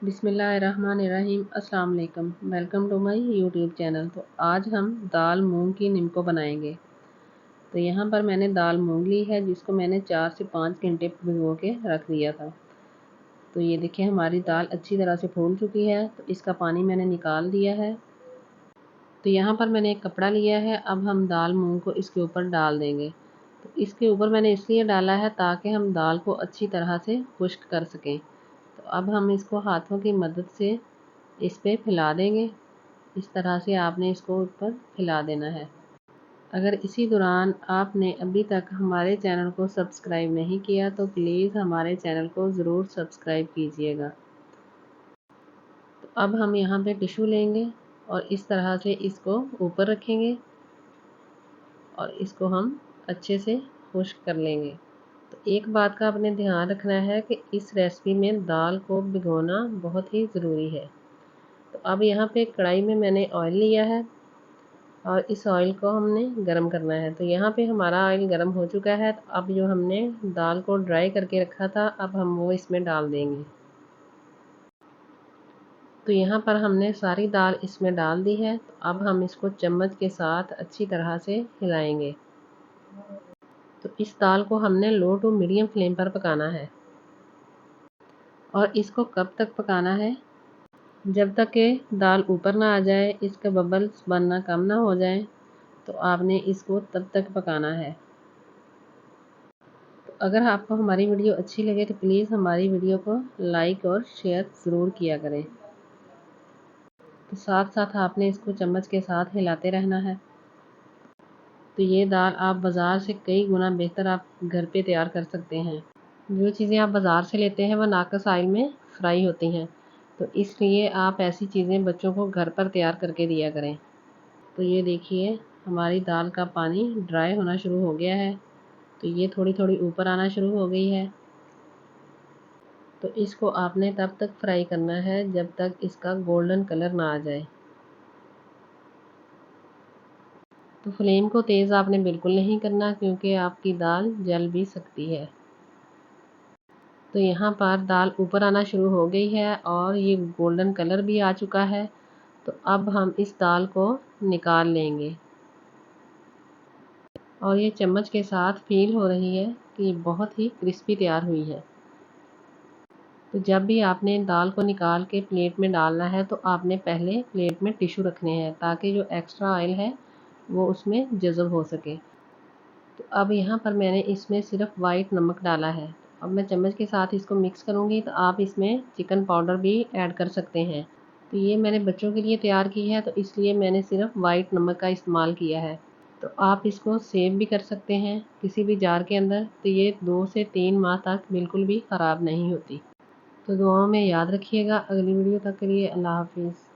बिस्मिल्लाहिर्रहमानिर्रहीम। अस्सलाम वालेकुम। Welcome to my YouTube channel. तो आज हम दाल मूंग की निम्को बनाएंगे। तो यहाँ पर मैंने दाल मूंग ली है, जिसको मैंने 4 से 5 घंटे भिगो के रख दिया था। तो ये देखिए हमारी दाल अच्छी तरह से फूल चुकी है। तो इसका पानी मैंने निकाल दिया है। तो यहाँ पर मैंने एक कपड़ा लिया है। अब हम दाल मूंग को इसके ऊपर डाल देंगे। तो इसके ऊपर मैंने इसलिए डाला है ताकि हम दाल को अच्छी तरह से खुश्क कर सकें। तो अब हम इसको हाथों की मदद से इस पे फैला देंगे। इस तरह से आपने इसको ऊपर फैला देना है। अगर इसी दौरान आपने अभी तक हमारे चैनल को सब्सक्राइब नहीं किया तो प्लीज़ हमारे चैनल को ज़रूर सब्सक्राइब कीजिएगा। तो अब हम यहाँ पे टिश्यू लेंगे और इस तरह से इसको ऊपर रखेंगे और इसको हम अच्छे से खुश्क कर लेंगे। तो एक बात का आपने ध्यान रखना है कि इस रेसिपी में दाल को भिगोना बहुत ही ज़रूरी है। तो अब यहाँ पे कढ़ाई में मैंने ऑयल लिया है और इस ऑयल को हमने गरम करना है। तो यहाँ पे हमारा ऑयल गरम हो चुका है। तो अब जो हमने दाल को ड्राई करके रखा था, अब हम वो इसमें डाल देंगे। तो यहाँ पर हमने सारी दाल इसमें डाल दी है। तो अब हम इसको चम्मच के साथ अच्छी तरह से हिलाएंगे। तो इस दाल को हमने लो टू मीडियम फ्लेम पर पकाना है। और इसको कब तक पकाना है? जब तक के दाल ऊपर ना आ जाए, इसका बबल्स बनना कम ना हो जाए, तो आपने इसको तब तक पकाना है। तो अगर आपको हमारी वीडियो अच्छी लगे तो प्लीज़ हमारी वीडियो को लाइक और शेयर ज़रूर किया करें। तो साथ साथ आपने इसको चम्मच के साथ हिलाते रहना है। तो ये दाल आप बाज़ार से कई गुना बेहतर आप घर पे तैयार कर सकते हैं। जो चीज़ें आप बाज़ार से लेते हैं वह नाकस ऑयल में फ्राई होती हैं। तो इसलिए आप ऐसी चीज़ें बच्चों को घर पर तैयार करके दिया करें। तो ये देखिए हमारी दाल का पानी ड्राई होना शुरू हो गया है। तो ये थोड़ी थोड़ी ऊपर आना शुरू हो गई है। तो इसको आपने तब तक फ्राई करना है जब तक इसका गोल्डन कलर ना आ जाए। तो फ्लेम को तेज़ आपने बिल्कुल नहीं करना, क्योंकि आपकी दाल जल भी सकती है। तो यहाँ पर दाल ऊपर आना शुरू हो गई है और ये गोल्डन कलर भी आ चुका है। तो अब हम इस दाल को निकाल लेंगे और ये चम्मच के साथ फील हो रही है कि ये बहुत ही क्रिस्पी तैयार हुई है। तो जब भी आपने दाल को निकाल के प्लेट में डालना है तो आपने पहले प्लेट में टिश्यू रखने हैं, ताकि जो एक्स्ट्रा ऑयल है वो उसमें जज़ब हो सके। तो अब यहाँ पर मैंने इसमें सिर्फ वाइट नमक डाला है। अब मैं चम्मच के साथ इसको मिक्स करूँगी। तो आप इसमें चिकन पाउडर भी ऐड कर सकते हैं। तो ये मैंने बच्चों के लिए तैयार की है, तो इसलिए मैंने सिर्फ वाइट नमक का इस्तेमाल किया है। तो आप इसको सेव भी कर सकते हैं किसी भी जार के अंदर। तो ये 2 से 3 माह तक बिल्कुल भी ख़राब नहीं होती। तो दुआओं में याद रखिएगा। अगली वीडियो तक के लिए अल्लाह हाफिज़।